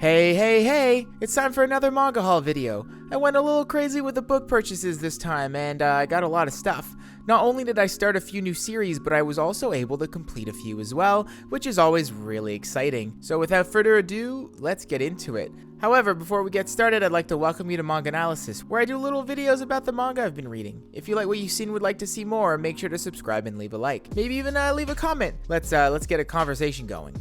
Hey, it's time for another manga haul video. I went a little crazy with the book purchases this time and I got a lot of stuff. Not only did I start a few new series, but I was also able to complete a few as well, which is always really exciting. So without further ado, let's get into it. However, before we get started, I'd like to welcome you to MangAnalysis, where I do little videos about the manga I've been reading. If you like what you've seen and would like to see more, make sure to subscribe and leave a like. Maybe even leave a comment. Let's get a conversation going.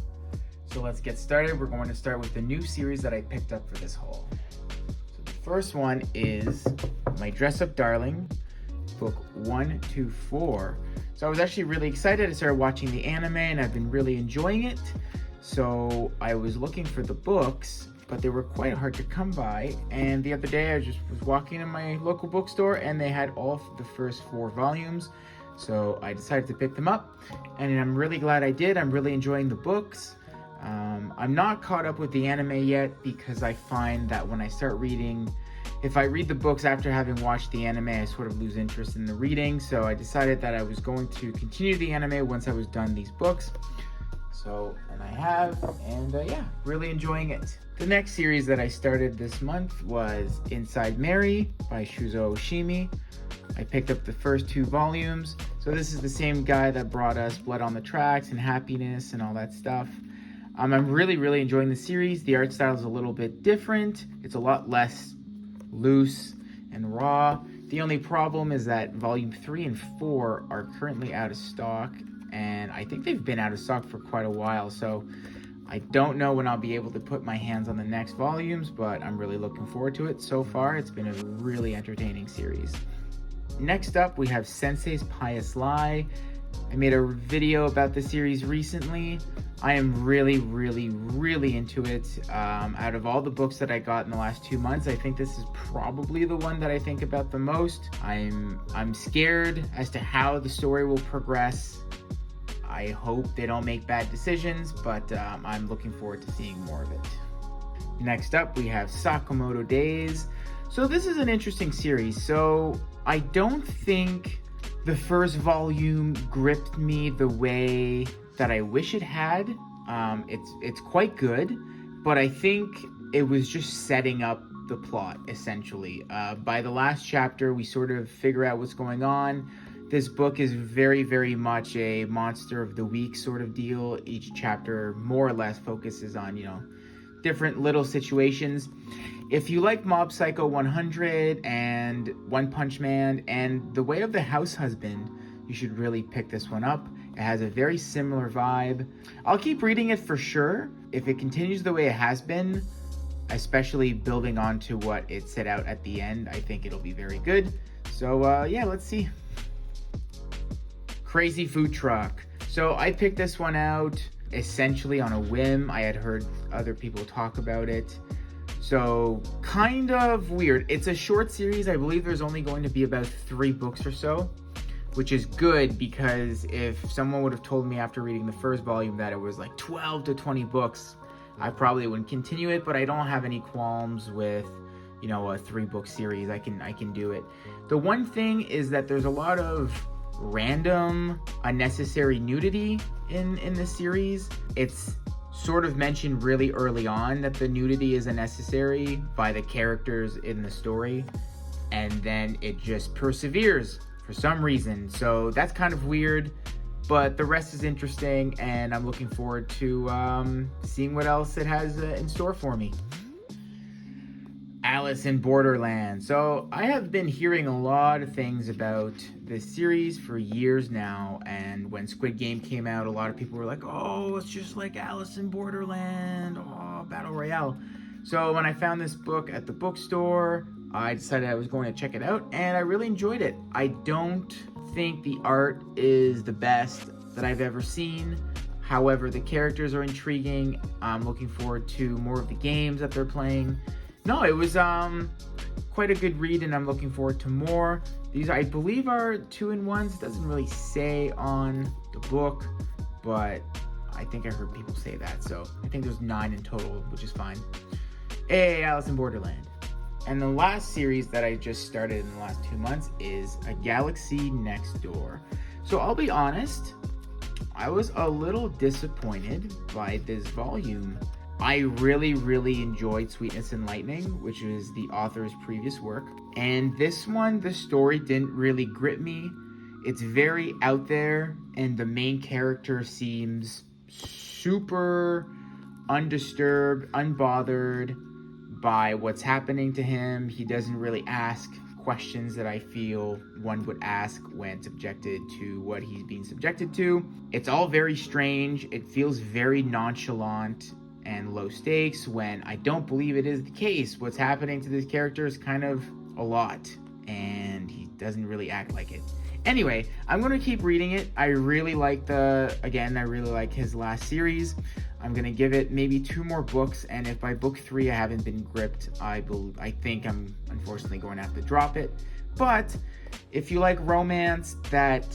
So let's get started. We're going to start with the new series that I picked up for this haul. So the first one is My Dress Up Darling, book 124. So I was actually really excited. I started watching the anime and I've been really enjoying it. So I was looking for the books, but they were quite hard to come by. And the other day I just was walking in my local bookstore and they had all the first 4 volumes. So I decided to pick them up and I'm really glad I did. I'm really enjoying the books. I'm not caught up with the anime yet because I find that when I start reading, if I read the books after having watched the anime, I sort of lose interest in the reading. So I decided that I was going to continue the anime once I was done these books. So, and I have, and yeah, really enjoying it. The next series that I started this month was Inside Mary by Shuzo Oshimi. I picked up the first 2 volumes. So this is the same guy that brought us Blood on the Tracks and Happiness and all that stuff. I'm really enjoying the series. The art style is a little bit different. It's a lot less loose and raw. The only problem is that volume 3 and 4 are currently out of stock, and I think they've been out of stock for quite a while, so I don't know when I'll be able to put my hands on the next volumes, but I'm really looking forward to it. So far, it's been a really entertaining series. Next up, we have Sensei's Pious Lie. I made a video about the series recently. I am really into it. Out of all the books that I got in the last 2 months, I think this is probably the one that I think about the most. I'm scared as to how the story will progress. I hope they don't make bad decisions, but I'm looking forward to seeing more of it. Next up, we have Sakamoto Days. So this is an interesting series. So I don't think the first volume gripped me the way that I wish it had. It's quite good, but I think it was just setting up the plot, essentially. By the last chapter, we sort of figure out what's going on. This book is very much a monster of the week sort of deal. Each chapter more or less focuses on, different little situations. If you like Mob Psycho 100 and One Punch Man and The Way of the House Husband, you should really pick this one up. It has a very similar vibe. I'll keep reading it for sure. If it continues the way it has been, especially building on to what it set out at the end, I think it'll be very good. So yeah, let's see. Crazy Food Truck. So I picked this one out essentially on a whim. I had heard other people talk about it. So kind of weird. It's a short series. I believe there's only going to be about 3 books or so, which is good because if someone would have told me after reading the first volume that it was like 12 to 20 books, I probably wouldn't continue it, but I don't have any qualms with, a 3-book series. I can do it. The one thing is that there's a lot of random unnecessary nudity in the series. It's sort of mentioned really early on that the nudity is unnecessary by the characters in the story, and then it just perseveres for some reason. So that's kind of weird, but the rest is interesting and I'm looking forward to seeing what else it has in store for me. Alice in Borderland. So I have been hearing a lot of things about this series for years now, and when Squid Game came out, a lot of people were like, oh, it's just like Alice in Borderland, oh, Battle Royale. So when I found this book at the bookstore, I decided I was going to check it out, and I really enjoyed it. I don't think the art is the best that I've ever seen. However, the characters are intriguing. I'm looking forward to more of the games that they're playing. No, it was quite a good read, and I'm looking forward to more. These, I believe, are 2-in-1s. It doesn't really say on the book, but I think I heard people say that. So I think there's 9 in total, which is fine. Hey, Alice in Borderland. And the last series that I just started in the last 2 months is A Galaxy Next Door. So I'll be honest, I was a little disappointed by this volume. I really, really enjoyed Sweetness and Lightning, which is the author's previous work. And this one, the story didn't really grip me. It's very out there, and the main character seems super undisturbed, unbothered by what's happening to him. He doesn't really ask questions that I feel one would ask when subjected to what he's being subjected to. It's all very strange. It feels very nonchalant and low stakes when I don't believe it is the case. What's happening to this character is kind of a lot, and he doesn't really act like it. Anyway, I'm going to keep reading it. I really like his last series. I'm going to give it maybe 2 more books, and if by book 3 I haven't been gripped, I think I'm unfortunately going to have to drop it. But if you like romance that,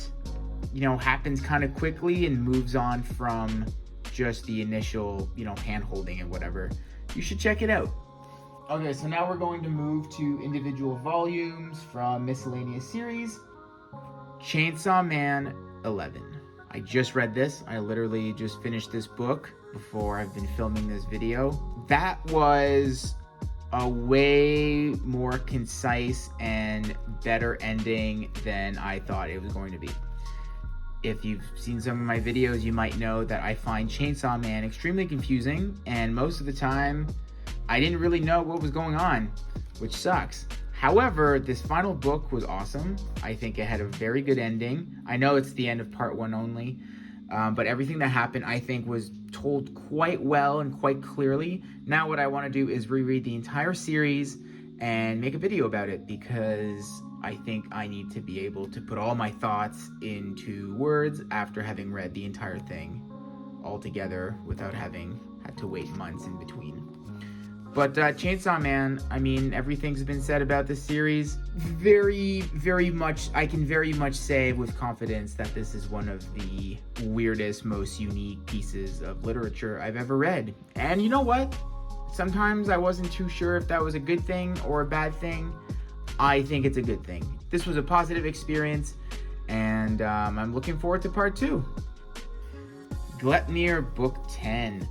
happens kind of quickly and moves on from just the initial, hand-holding and whatever, you should check it out. Okay, so now we're going to move to individual volumes from miscellaneous series. Chainsaw Man 11. I just read this. I literally just finished this book before I've been filming this video. That was a way more concise and better ending than I thought it was going to be. If you've seen some of my videos, you might know that I find Chainsaw Man extremely confusing, and most of the time, I didn't really know what was going on, which sucks. However, this final book was awesome. I think it had a very good ending. I know it's the end of part 1 only, but everything that happened, I think, was told quite well and quite clearly. Now what I want to do is reread the entire series and make a video about it, because I think I need to be able to put all my thoughts into words after having read the entire thing all together without having had to wait months in between. But Chainsaw Man, I mean, everything's been said about this series. Very, very much, I can very much say with confidence that this is one of the weirdest, most unique pieces of literature I've ever read. And you know what? Sometimes I wasn't too sure if that was a good thing or a bad thing. I think it's a good thing. This was a positive experience, and I'm looking forward to part 2. Gleipnir Book 10.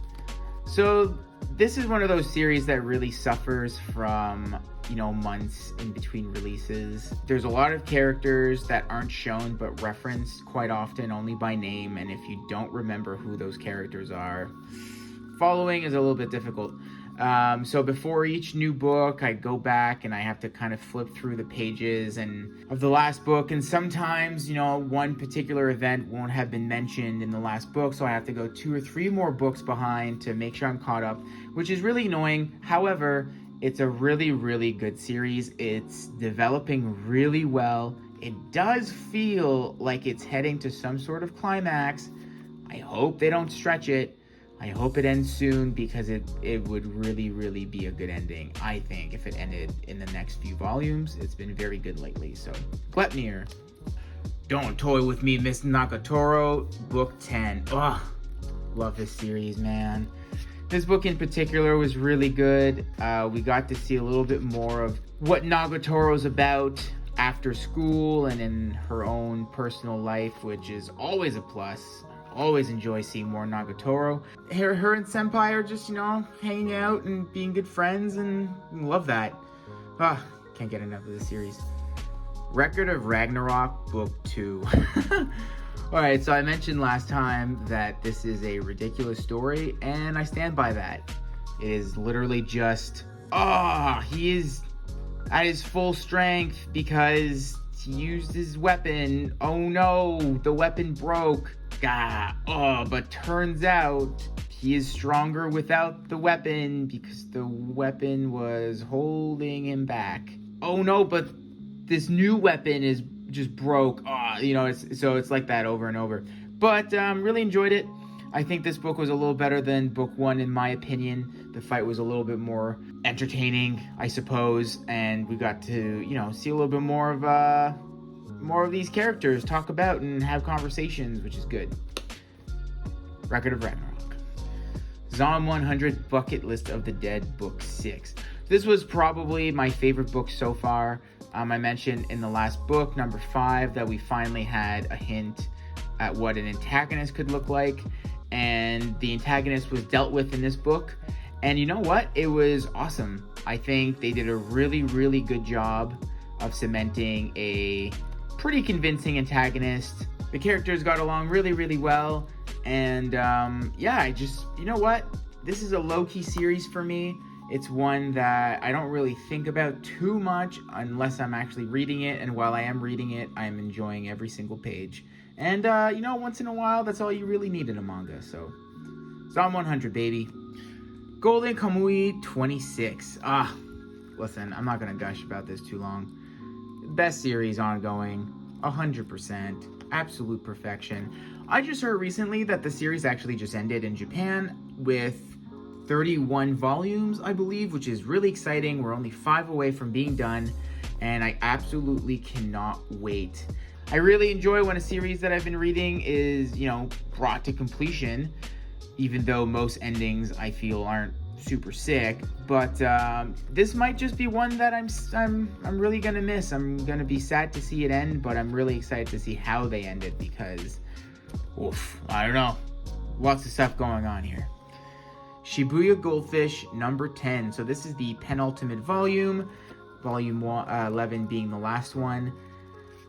So this is one of those series that really suffers from, months in between releases. There's a lot of characters that aren't shown but referenced quite often only by name, and if you don't remember who those characters are, following is a little bit difficult. So before each new book, I go back and I have to kind of flip through the pages of the last book, and sometimes, one particular event won't have been mentioned in the last book, so I have to go 2 or 3 more books behind to make sure I'm caught up, which is really annoying. However, it's a really, really good series. It's developing really well. It does feel like it's heading to some sort of climax. I hope they don't stretch it. I hope it ends soon, because it would really, really be a good ending, I think, if it ended in the next few volumes. It's been very good lately. So, Gleipnir. Don't Toy With Me, Miss Nagatoro, Book 10. Ugh, love this series, man. This book in particular was really good. We got to see a little bit more of what Nagatoro's about after school and in her own personal life, which is always a plus. Always enjoy seeing more Nagatoro. Her and Senpai are just, hanging out and being good friends, and love that. Can't get enough of this series. Record of Ragnarok, Book 2. Alright, so I mentioned last time that this is a ridiculous story, and I stand by that. It is literally just, he is at his full strength because he used his weapon. Oh no, the weapon broke. But turns out he is stronger without the weapon because the weapon was holding him back. Oh no, but this new weapon is just broke. It's like that over and over. But really enjoyed it. I think this book was a little better than book 1 in my opinion. The fight was a little bit more entertaining, I suppose, and we got to, see a little bit more of these characters talk about and have conversations, which is good. Record of Ragnarok. Zom 100 Bucket List of the Dead, Book 6. This was probably my favorite book so far. I mentioned in the last book, number 5, that we finally had a hint at what an antagonist could look like, and the antagonist was dealt with in this book, And you know what? It was awesome. I think they did a really, really good job of cementing a pretty convincing antagonist. The characters got along really, really well. And yeah, you know what? This is a low-key series for me. It's one that I don't really think about too much unless I'm actually reading it. And while I am reading it, I'm enjoying every single page. And, you know, once in a while, that's all you really need in a manga. So, Psalm 100, baby. Golden Kamui 26. Listen, I'm not going to gush about this too long. Best series ongoing. 100%. Absolute perfection. I just heard recently that the series actually just ended in Japan with 31 volumes, I believe, which is really exciting. We're only 5 away from being done, and I absolutely cannot wait. I really enjoy when a series that I've been reading is, you know, brought to completion, even though most endings I feel aren't super sick. But this might just be one that I'm really gonna miss. I'm gonna be sad to see it end, but I'm really excited to see how they end it because, oof, I don't know, lots of stuff going on here. Shibuya Goldfish number 10. So this is the penultimate volume, volume 11 being the last one.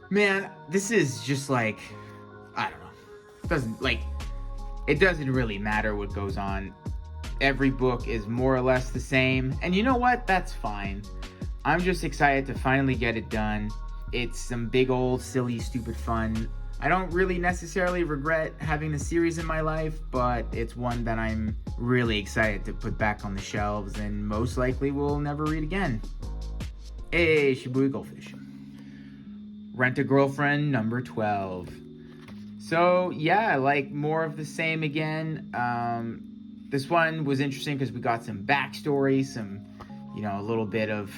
Man, this is just like, I don't know. It doesn't really matter what goes on. Every book is more or less the same. And you know what? That's fine. I'm just excited to finally get it done. It's some big old silly stupid fun. I don't really necessarily regret having the series in my life, but it's one that I'm really excited to put back on the shelves and most likely will never read again. Hey, Shibuya Goldfish. Rent a Girlfriend number 12. So yeah, like more of the same again. This one was interesting because we got some backstory, some, you know, a little bit of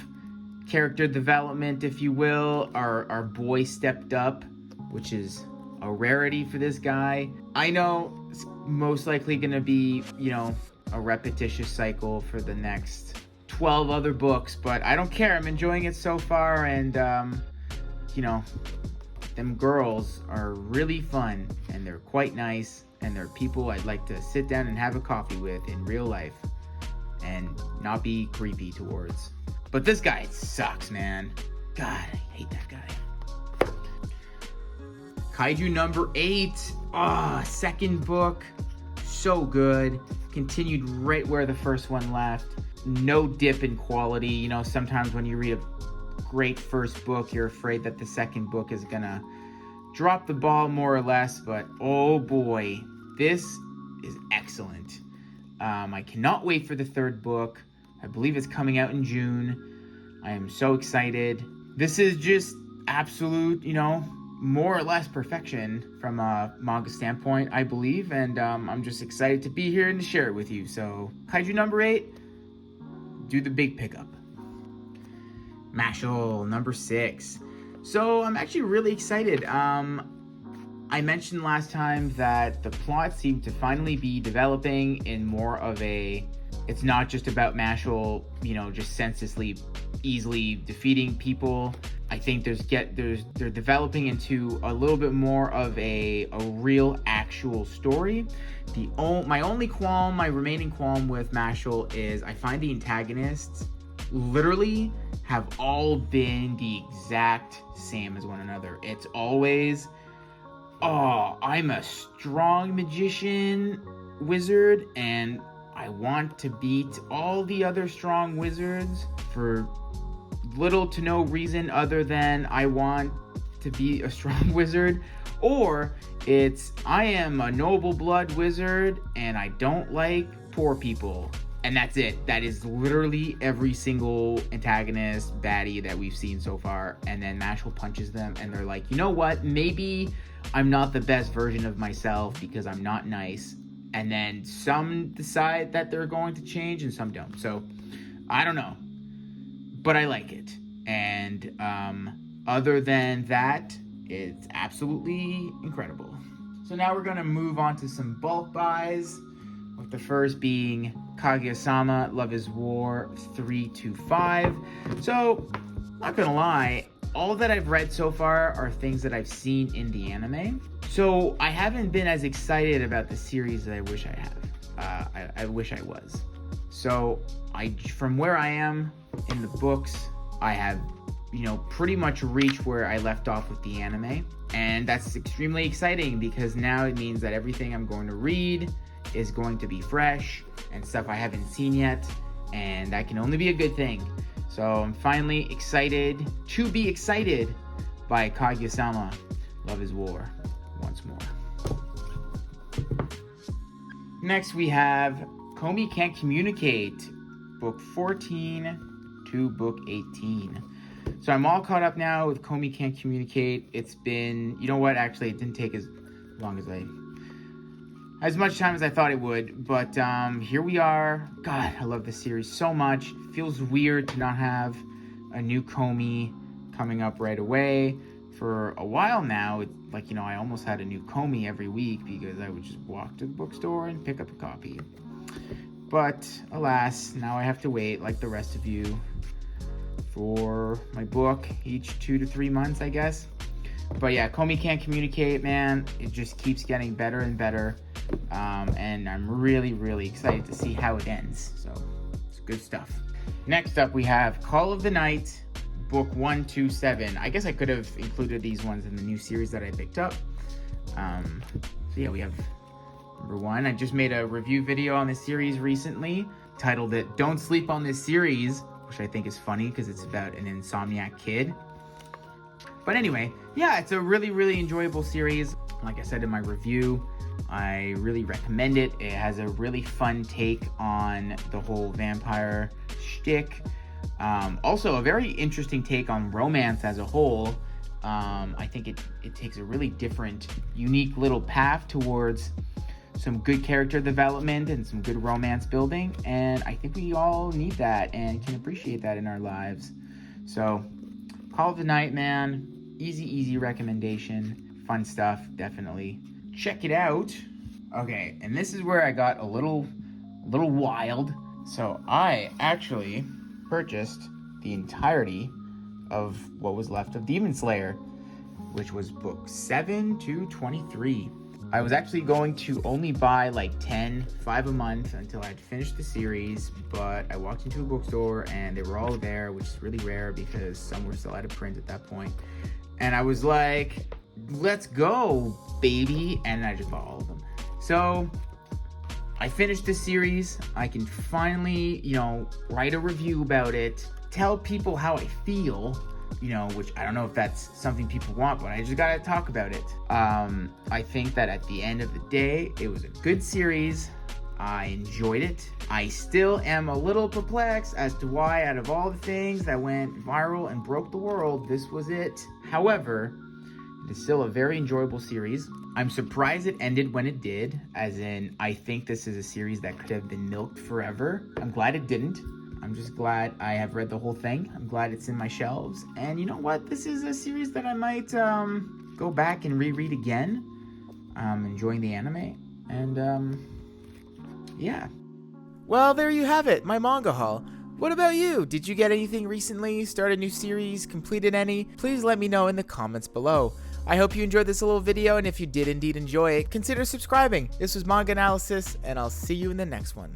character development, if you will. Our boy stepped up, which is a rarity for this guy. I know it's most likely going to be, you know, a repetitious cycle for the next 12 other books, but I don't care. I'm enjoying it so far, and, you know, them girls are really fun, and they're quite nice, and they're people I'd like to sit down and have a coffee with in real life and not be creepy towards. But this guy sucks, man. God, I hate that guy. Kaiju number 8. Second book. So good. Continued right where the first one left. No dip in quality. You know, sometimes when you read a great first book, you're afraid that the second book is gonna drop the ball more or less, but oh boy, this is excellent. I cannot wait for the third book. I believe it's coming out in June. I am so excited. This is just absolute, you know, more or less perfection from a manga standpoint, I believe, and I'm just excited to be here and to share it with you. So, Kaiju number 8, do the big pickup. Mashal number 6. So I'm actually really excited. I mentioned last time that the plot seemed to finally be developing in more of a, it's not just about Mashal, you know, just senselessly, easily defeating people. I think they're developing into a little bit more of a real actual story. My remaining qualm with Mashal is I find the antagonists literally have all been the exact same as one another. It's always, I'm a strong magician wizard and I want to beat all the other strong wizards for little to no reason other than I want to be a strong wizard. Or it's, I am a noble blood wizard and I don't like poor people. And that's it. That is literally every single antagonist, baddie that we've seen so far. And then Mashal punches them and they're like, you know what? Maybe I'm not the best version of myself because I'm not nice. And then some decide that they're going to change and some don't. So I don't know. But I like it. And other than that, it's absolutely incredible. So now we're going to move on to some bulk buys. With the first being Kaguya-sama, Love is War 325. So, not gonna lie, all that I've read so far are things that I've seen in the anime. So, I haven't been as excited about the series as I wish I have. I wish I was. So from where I am in the books, I have, pretty much reached where I left off with the anime. And that's extremely exciting because now it means that everything I'm going to read is going to be fresh and stuff I haven't seen yet. And that can only be a good thing. So I'm finally excited to be excited by Kaguya-sama, Love is War, once more. Next we have Komi Can't Communicate, book 14 to book 18. So I'm all caught up now with Komi Can't Communicate. It's been, actually it didn't take as much time as I thought it would, but here we are. God, I love this series so much. It feels weird to not have a new Komi coming up right away. For a while now, I almost had a new Komi every week because I would just walk to the bookstore and pick up a copy. But alas, now I have to wait like the rest of you for my book each 2 to 3 months, I guess. But yeah, Komi Can't Communicate, man. It just keeps getting better and better. And I'm really, really excited to see how it ends. So it's good stuff. Next up, we have Call of the Night, book 127. I guess I could have included these ones in the new series that I picked up. So yeah, we have number 1. I just made a review video on this series recently, titled it Don't Sleep on This Series, which I think is funny because it's about an insomniac kid. But anyway, yeah, it's a really, really enjoyable series. Like I said in my review, I really recommend it. It has a really fun take on the whole vampire shtick. Also, a very interesting take on romance as a whole. I think it takes a really different, unique little path towards some good character development and some good romance building. And I think we all need that and can appreciate that in our lives. So, Call of the Night, man. Easy recommendation. Fun stuff, definitely. Check it out. Okay, and this is where I got a little wild. So I actually purchased the entirety of what was left of Demon Slayer, which was book 7 to 23. I was actually going to only buy like 5 a month until I'd finished the series, but I walked into a bookstore and they were all there, which is really rare because some were still out of print at that point. And I was like, let's go, baby. And I just bought all of them. So I finished the series. I can finally, write a review about it, tell people how I feel, which I don't know if that's something people want, but I just gotta talk about it. I think that at the end of the day, it was a good series. I enjoyed it. I still am a little perplexed as to why, out of all the things that went viral and broke the world, this was it. However, it is still a very enjoyable series. I'm surprised it ended when it did, as in, I think this is a series that could have been milked forever. I'm glad it didn't. I'm just glad I have read the whole thing. I'm glad it's in my shelves. And you know what? This is a series that I might go back and reread again. Enjoying the anime. And, yeah. Well, there you have it, my manga haul. What about you? Did you get anything recently? Start a new series? Completed any? Please let me know in the comments below. I hope you enjoyed this little video, and if you did indeed enjoy it, consider subscribing. This was MangAnalysis, and I'll see you in the next one.